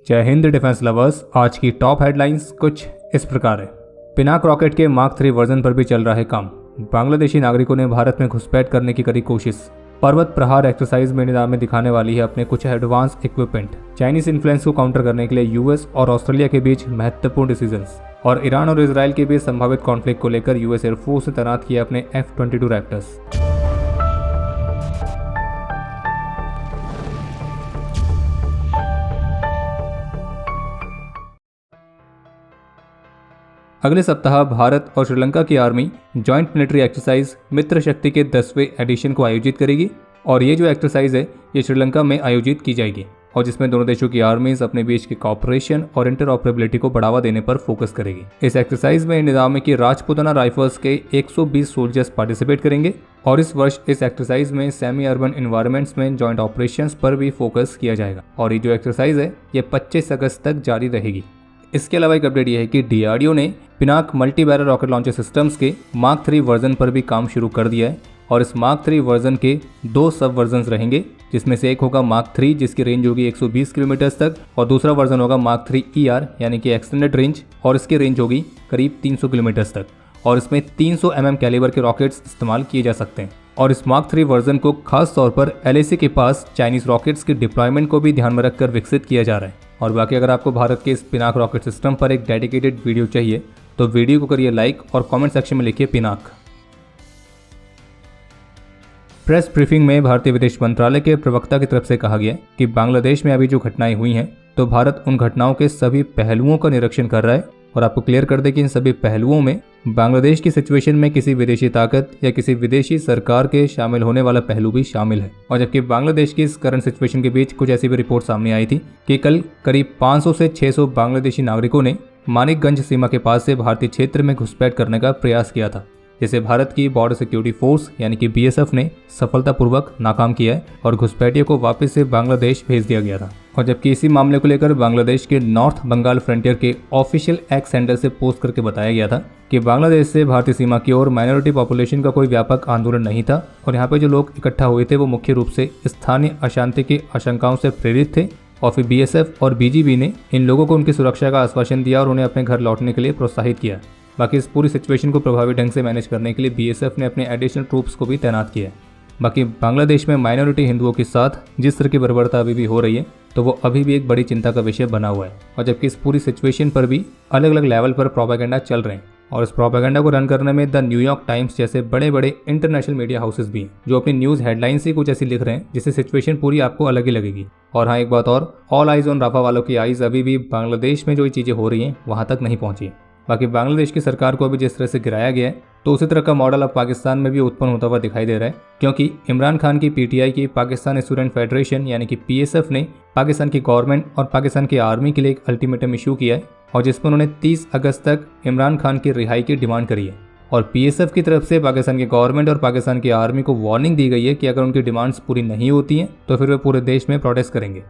जय Hind defence lovers. आज की टॉप हेडलाइंस कुछ इस प्रकार है। पिनाक रॉकेट के मार्क 3 वर्जन पर भी चल रहा है काम। बांग्लादेशी नागरिकों ने भारत में घुसपैठ करने की करी कोशिश। पर्वत प्रहार एक्सरसाइज में निलामी दिखाने वाली है अपने कुछ एडवांस इक्विपमेंट। चाइनीज इन्फ्लुएंस को काउंटर करने के लिए यूएस और ऑस्ट्रेलिया के बीच महत्वपूर्ण डिसीजंस। और ईरान और इजराइल के बीच संभावित कॉन्फ्लिक्ट को लेकर यूएस एयरफोर्स ने तैनात किया अपने F-22 रैप्टर्स। अगले सप्ताह भारत और श्रीलंका की आर्मी जॉइंट मिलिट्री एक्सरसाइज मित्र शक्ति के 10वें एडिशन को आयोजित करेगी। और ये जो एक्सरसाइज है ये श्रीलंका में आयोजित की जाएगी और जिसमें दोनों देशों की आर्मीज अपने बीच के कॉपरेशन और इंटरऑपरेबिलिटी को बढ़ावा देने पर फोकस करेगी। इस एक्सरसाइज में निजाम की राजपुताना राइफल्स के 120 सोल्जर्स पार्टिसिपेट करेंगे और इस वर्ष इस एक्सरसाइज में सेमी अर्बन इन्वायरमेंट्स में जॉइंट ऑपरेशंस पर भी फोकस किया जाएगा। और ये जो एक्सरसाइज है ये 25 अगस्त तक जारी रहेगी। इसके अलावा एक अपडेट यह है कि डीआरडीओ ने Pinaka multi barrel rocket launcher systems के मार्क 3 वर्जन पर भी काम शुरू कर दिया है। और इस मार्क 3 वर्जन के 2 सब वर्जन्स रहेंगे, जिसमें से एक होगा मार्क 3 जिसकी रेंज होगी 120 किलोमीटर तक और दूसरा वर्जन होगा मार्क 3 ER यानी कि एक्सटेंडेड रेंज और इसकी रेंज होगी करीब 300 किलोमीटर तक। और इसमें 300 mm कैलिबर के रॉकेट्स इस्तेमाल किए जा सकते हैं। और इस मार्क 3 वर्जन को खास तौर पर LAC के पास चाइनीज रॉकेट्स के डिप्लॉयमेंट को भी ध्यान में रखकर विकसित किया जा रहा है। और बाकी अगर आपको भारत के इस पिनाक रॉकेट सिस्टम पर एक डेडिकेटेड वीडियो चाहिए तो वीडियो को करिए लाइक और कमेंट सेक्शन में लिखिए पिनाक। प्रेस ब्रीफिंग में भारतीय विदेश मंत्रालय के प्रवक्ता की तरफ से कहा गया कि बांग्लादेश में अभी जो घटनाएं हुई हैं तो भारत उन घटनाओं के सभी पहलुओं का निरीक्षण कर रहा है। और आपको क्लियर कर दे कि इन सभी पहलुओं में बांग्लादेश की सिचुएशन में किसी विदेशी ताकत या किसी विदेशी सरकार के शामिल होने वाला पहलू भी शामिल है। और जबकि बांग्लादेश की इस करंट सिचुएशन के बीच कुछ ऐसी भी रिपोर्ट सामने आई थी कि कल करीब 500 से 600 बांग्लादेशी नागरिकों ने मानिकगंज सीमा के पास से भारतीय क्षेत्र में घुसपैठ करने का प्रयास किया था, जिसे भारत की बॉर्डर सिक्योरिटी फोर्स यानी कि BSF ने सफलतापूर्वक नाकाम किया है और घुसपैठियों को वापस से बांग्लादेश भेज दिया गया था। और जबकि इसी मामले को लेकर बांग्लादेश के नॉर्थ बंगाल फ्रंटियर के ऑफिशियल एक्स हैंडल से पोस्ट करके बताया गया था कि बांग्लादेश से भारतीय सीमा की ओर माइनॉरिटी पॉपुलेशन का कोई व्यापक आंदोलन नहीं था और यहाँ पे जो लोग इकट्ठा हुए थे वो मुख्य रूप से स्थानीय अशांति की आशंकाओं से प्रेरित थे। और फिर BSF और BGB ने इन लोगों को उनकी सुरक्षा का आश्वासन दिया और उन्हें अपने घर लौटने के लिए प्रोत्साहित किया। बाकी इस पूरी सिचुएशन को प्रभावी ढंग से मैनेज करने के लिए BSF ने अपने एडिशनल ट्रूप्स को भी तैनात किया है। बाकी बांग्लादेश में माइनॉरिटी हिंदुओं के साथ जिस तरह की बर्बरता अभी भी हो रही है तो वो अभी भी एक बड़ी चिंता का विषय बना हुआ है। और जबकि इस पूरी सिचुएशन पर भी अलग अलग लेवल पर प्रोपेगेंडा चल रहे हैं और इस प्रोपेगेंडा को रन करने में द न्यूयॉर्क टाइम्स जैसे बड़े बड़े इंटरनेशनल मीडिया हाउसेस भी हैं जो अपनी न्यूज़ हेडलाइंस ही कुछ ऐसी लिख रहे हैं जिससे सिचुएशन पूरी आपको अलग ही लगेगी। और हाँ, एक बात और, ऑल आइज ऑन राफा वालों की आइज अभी भी बांग्लादेश में जो चीज़ें हो रही हैं वहाँ तक नहीं पहुँची है। बाकी बांग्लादेश की सरकार को अभी जिस तरह से गिराया गया है तो उसी तरह का मॉडल अब पाकिस्तान में भी उत्पन्न होता हुआ दिखाई दे रहा है, क्योंकि इमरान खान की PTI की पाकिस्तान स्टूडेंट फेडरेशन यानी कि PSF ने पाकिस्तान की गवर्नमेंट और पाकिस्तान की आर्मी के लिए एक अल्टीमेटम इशू किया है और जिसमें उन्होंने 30 अगस्त तक इमरान खान की रिहाई की डिमांड करी है। और PSF की तरफ से पाकिस्तान की गवर्नमेंट और पाकिस्तान की आर्मी को वार्निंग दी गई है कि अगर उनकी डिमांड्स पूरी नहीं होती हैं तो फिर वे पूरे देश में प्रोटेस्ट करेंगे।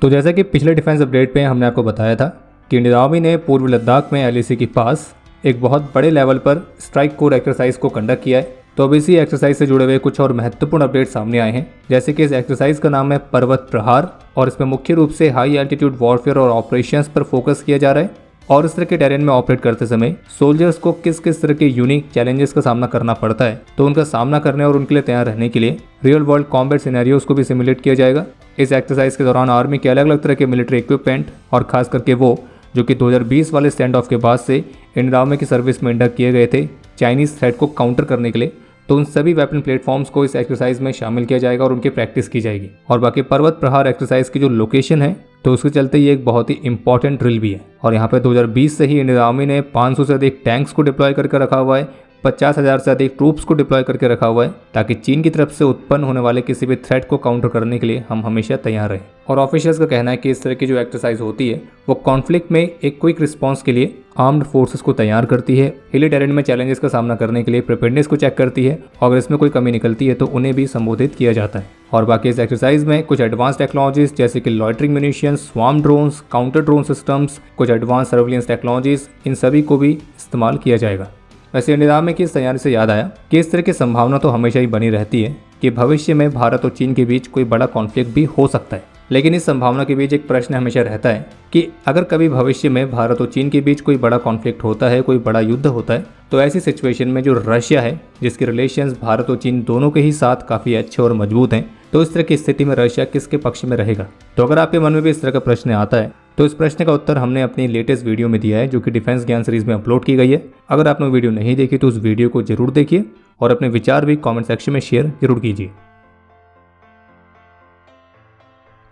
तो जैसा कि पिछले डिफेंस अपडेट पे हमने आपको बताया था कि इंडियन आर्मी ने पूर्वी लद्दाख में LAC के पास एक बहुत बड़े लेवल पर स्ट्राइक कोर एक्सरसाइज को कंडक्ट किया है। तो अब इसी एक्सरसाइज से जुड़े हुए कुछ और महत्वपूर्ण अपडेट सामने आए हैं, जैसे कि इस एक्सरसाइज का नाम है पर्वत प्रहार और इसमें मुख्य रूप से हाई एल्टीट्यूड वॉरफेयर और ऑपरेशंस पर फोकस किया जा रहा है। और इस तरह के टेरेन में ऑपरेट करते समय सोल्जर्स को किस किस तरह के यूनिक चैलेंजेस का सामना करना पड़ता है तो उनका सामना करने और उनके लिए तैयार रहने के लिए रियल वर्ल्ड कॉम्बैट सिनेरियोज को भी सिमुलेट किया जाएगा। इस एक्सरसाइज के दौरान आर्मी के अलग अलग तरह के मिलिट्री इक्विपमेंट और खास करके वो जो कि 2020 वाले स्टैंड ऑफ के बाद से इंडियन आर्मी की सर्विस में इंडक्ट किए गए थे चाइनीज थ्रेट को काउंटर करने के लिए, तो उन सभी वेपन प्लेटफॉर्म्स को इस एक्सरसाइज में शामिल किया जाएगा और उनकी प्रैक्टिस की जाएगी। और बाकी पर्वत प्रहार एक्सरसाइज की जो लोकेशन है तो उसके चलते ये एक बहुत ही इंपॉर्टेंट ड्रिल भी है। और यहाँ पे 2020 से ही इंडियन आर्मी ने 500 से अधिक टैंक्स को डिप्लॉय करके रखा हुआ है, 50,000 से अधिक ट्रूप्स को डिप्लॉय करके रखा हुआ है ताकि चीन की तरफ से उत्पन्न होने वाले किसी भी थ्रेट को काउंटर करने के लिए हम हमेशा तैयार रहें। और ऑफिशियल्स का कहना है कि इस तरह की जो एक्सरसाइज होती है वो कॉन्फ्लिक्ट में एक क्विक रिस्पांस के लिए आर्म्ड फोर्सेस को तैयार करती है, हिली टेरेन में चैलेंजेस का सामना करने के लिए प्रिपेयर्डनेस को चेक करती है और अगर इसमें कोई कमी निकलती है तो उन्हें भी संबोधित किया जाता है। और बाकी इस एक्सरसाइज में कुछ एडवांस टेक्नोलॉजीज जैसे कि loitering munitions, swarm drones, counter drone systems, कुछ एडवांस सर्विलेंस टेक्नोलॉजीज, इन सभी को भी इस्तेमाल किया जाएगा। वैसे इंडियन आर्मी की इस तैयारी से याद आया कि इस तरह की संभावना तो हमेशा ही बनी रहती है कि भविष्य में भारत और चीन के बीच कोई बड़ा कॉन्फ्लिक्ट भी हो सकता है। लेकिन इस संभावना के बीच एक प्रश्न हमेशा रहता है कि अगर कभी भविष्य में भारत और चीन के बीच कोई बड़ा कॉन्फ्लिक्ट होता है, कोई बड़ा युद्ध होता है, तो ऐसी सिचुएशन में जो रशिया है, जिसके रिलेशंस भारत और चीन दोनों के ही साथ काफ़ी अच्छे और मजबूत हैं, तो इस तरह की स्थिति में रशिया किसके पक्ष में रहेगा। तो अगर आपके मन में भी इस तरह का प्रश्न आता है तो इस प्रश्न का उत्तर हमने अपनी लेटेस्ट वीडियो में दिया है, जो कि डिफेंस ज्ञान सीरीज में अपलोड की गई है। अगर आपने वीडियो नहीं देखी तो उस वीडियो को जरूर देखिए और अपने विचार भी कमेंट सेक्शन में शेयर जरूर कीजिए।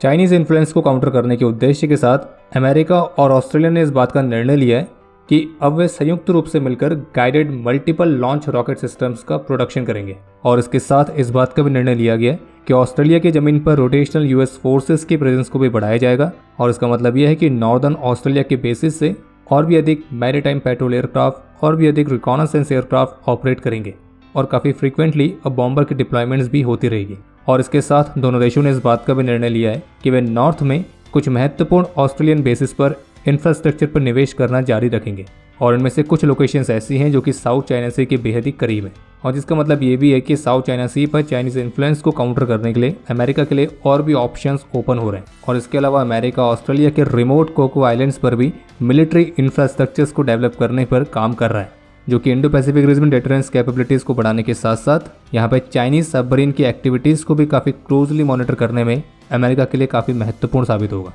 चाइनीज इन्फ्लुएंस को काउंटर करने के उद्देश्य के साथ अमेरिका और ऑस्ट्रेलिया ने इस बात का निर्णय लिया है कि अब वे संयुक्त रूप से मिलकर guided multiple launch rocket systems का प्रोडक्शन करेंगे। और इसके साथ इस बात का भी निर्णय लिया गया कि ऑस्ट्रेलिया की जमीन पर रोटेशनल यूएस फोर्सेस की प्रेजेंस को भी बढ़ाया जाएगा। और इसका मतलब यह है कि नॉर्दर्न ऑस्ट्रेलिया के बेसिस से और भी अधिक मैरीटाइम पेट्रोल एयरक्राफ्ट और भी अधिक रिकॉनेसेंस एयरक्राफ्ट ऑपरेट करेंगे और काफ़ी फ्रीक्वेंटली अब बॉम्बर की डिप्लॉयमेंट्स भी होती रहेगी। और इसके साथ दोनों देशों ने इस बात का भी निर्णय लिया है कि वे नॉर्थ में कुछ महत्वपूर्ण ऑस्ट्रेलियन बेसिस पर इंफ्रास्ट्रक्चर पर निवेश करना जारी रखेंगे। और इनमें से कुछ लोकेशंस ऐसी हैं जो कि साउथ चाइना सी के बेहद ही करीब हैं। और जिसका मतलब ये भी है कि साउथ चाइना सी पर चाइनीज इन्फ्लुएंस को काउंटर करने के लिए अमेरिका के लिए और भी ऑप्शंस ओपन हो रहे हैं। और इसके अलावा अमेरिका ऑस्ट्रेलिया के रिमोट कोको आइलैंड्स पर भी मिलिट्री इंफ्रास्ट्रक्चर्स को डेवलप करने पर काम कर रहा है, जो कि इंडो पैसिफिक रीजन में डिफरेंस कैपेबिलिटीज़ को बढ़ाने के साथ साथ यहाँ पे चाइनीज सबमरीन की एक्टिविटीज़ को भी काफ़ी क्लोजली मॉनिटर करने में अमेरिका के लिए काफ़ी महत्वपूर्ण साबित होगा।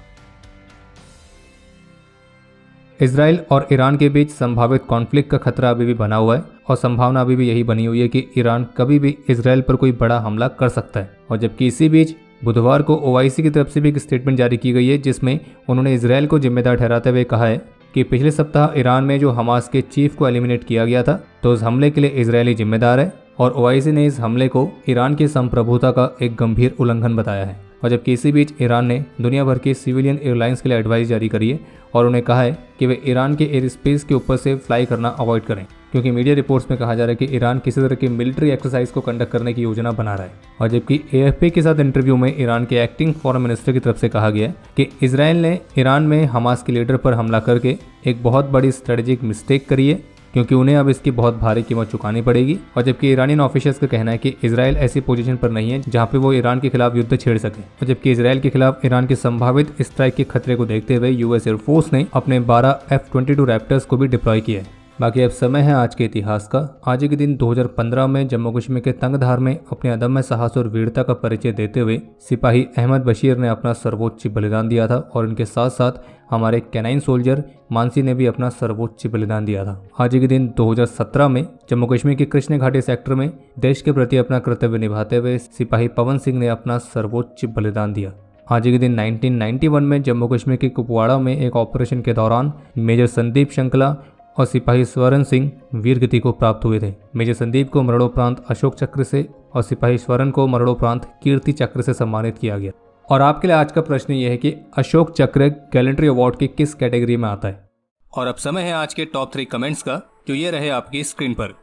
इजराइल और ईरान के बीच संभावित कॉन्फ्लिक्ट का खतरा अभी भी बना हुआ है और संभावना अभी भी यही बनी हुई है कि ईरान कभी भी इजराइल पर कोई बड़ा हमला कर सकता है। और जबकि इसी बीच बुधवार को ओआईसी की तरफ से भी एक स्टेटमेंट जारी की गई है, जिसमें उन्होंने इजराइल को जिम्मेदार ठहराते हुए कहा है कि पिछले सप्ताह ईरान में जो हमास के चीफ को एलिमिनेट किया गया था, तो उस हमले के लिए इजरायली जिम्मेदार है। और ओआईसी ने इस हमले को ईरान की संप्रभुता का एक गंभीर उल्लंघन बताया है। और जबकि इसी बीच ईरान ने दुनिया भर की सिविलियन एयरलाइंस के लिए एडवाइस जारी करी है और उन्हें कहा है कि वे ईरान के एयर स्पेस के ऊपर से फ्लाई करना अवॉइड करें, क्योंकि मीडिया रिपोर्ट्स में कहा जा रहा है कि ईरान किसी तरह की मिलिट्री एक्सरसाइज को कंडक्ट करने की योजना बना रहा है। और जबकि एएफपी के साथ इंटरव्यू में ईरान के एक्टिंग फॉरेन मिनिस्टर की तरफ से कहा गया कि इजराइल ने ईरान में हमास के लीडर पर हमला करके एक बहुत बड़ी स्ट्रेटेजिक मिस्टेक करी है, क्योंकि उन्हें अब इसकी बहुत भारी कीमत चुकानी पड़ेगी। और जबकि ईरानियन ऑफिशियल्स का कहना है कि इजराइल ऐसी पोजीशन पर नहीं है जहां पे वो ईरान के खिलाफ युद्ध छेड़ सके। और जबकि इजराइल के खिलाफ ईरान के संभावित स्ट्राइक के खतरे को देखते हुए यूएस एयरफोर्स ने अपने 12 F-22 रैप्टर्स को भी डिप्लॉय किया है। बाकी अब समय है आज के इतिहास का। आज के दिन 2015 में जम्मू कश्मीर के तंगधार में अपने अदम्य साहस और वीरता का परिचय देते हुए सिपाही अहमद बशीर ने अपना सर्वोच्च बलिदान दिया था। और इनके साथ साथ हमारे कैनाइन सोल्जर मानसी ने भी अपना सर्वोच्च बलिदान दिया था। आज के दिन 2017 में जम्मू कश्मीर के कृष्ण घाटी सेक्टर में देश के प्रति अपना कर्तव्य निभाते हुए सिपाही पवन सिंह ने अपना सर्वोच्च बलिदान दिया। आज के दिन 1991 में जम्मू कश्मीर के कुपवाड़ा में एक ऑपरेशन के दौरान मेजर संदीप शंकला और सिपाही स्वरण सिंह वीर गति को प्राप्त हुए थे। मेजर संदीप को मरणोपरांत अशोक चक्र से और सिपाही स्वरण को मरणोपरांत कीर्ति चक्र से सम्मानित किया गया। और आपके लिए आज का प्रश्न यह है कि अशोक चक्र गैलेंट्री अवार्ड की किस कैटेगरी में आता है। और अब समय है आज के टॉप 3 कमेंट्स का, जो ये रहे आपकी स्क्रीन पर।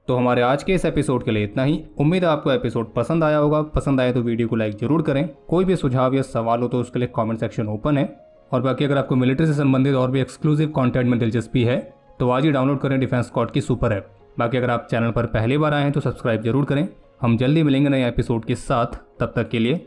तो हमारे आज के इस एपिसोड के लिए इतना ही। उम्मीद है आपको एपिसोड पसंद आया होगा। पसंद आए तो वीडियो को लाइक जरूर करें। कोई भी सुझाव या सवाल हो तो उसके लिए कमेंट सेक्शन ओपन है। और बाकी अगर आपको मिलिट्री से संबंधित और भी एक्सक्लूसिव कंटेंट में दिलचस्पी है तो आज ही डाउनलोड करें डिफेंस स्क्वाड की सुपर ऐप। बाकी अगर आप चैनल पर पहली बार आए हैं तो सब्सक्राइब जरूर करें। हम जल्दी मिलेंगे नए एपिसोड के साथ, तब तक के लिए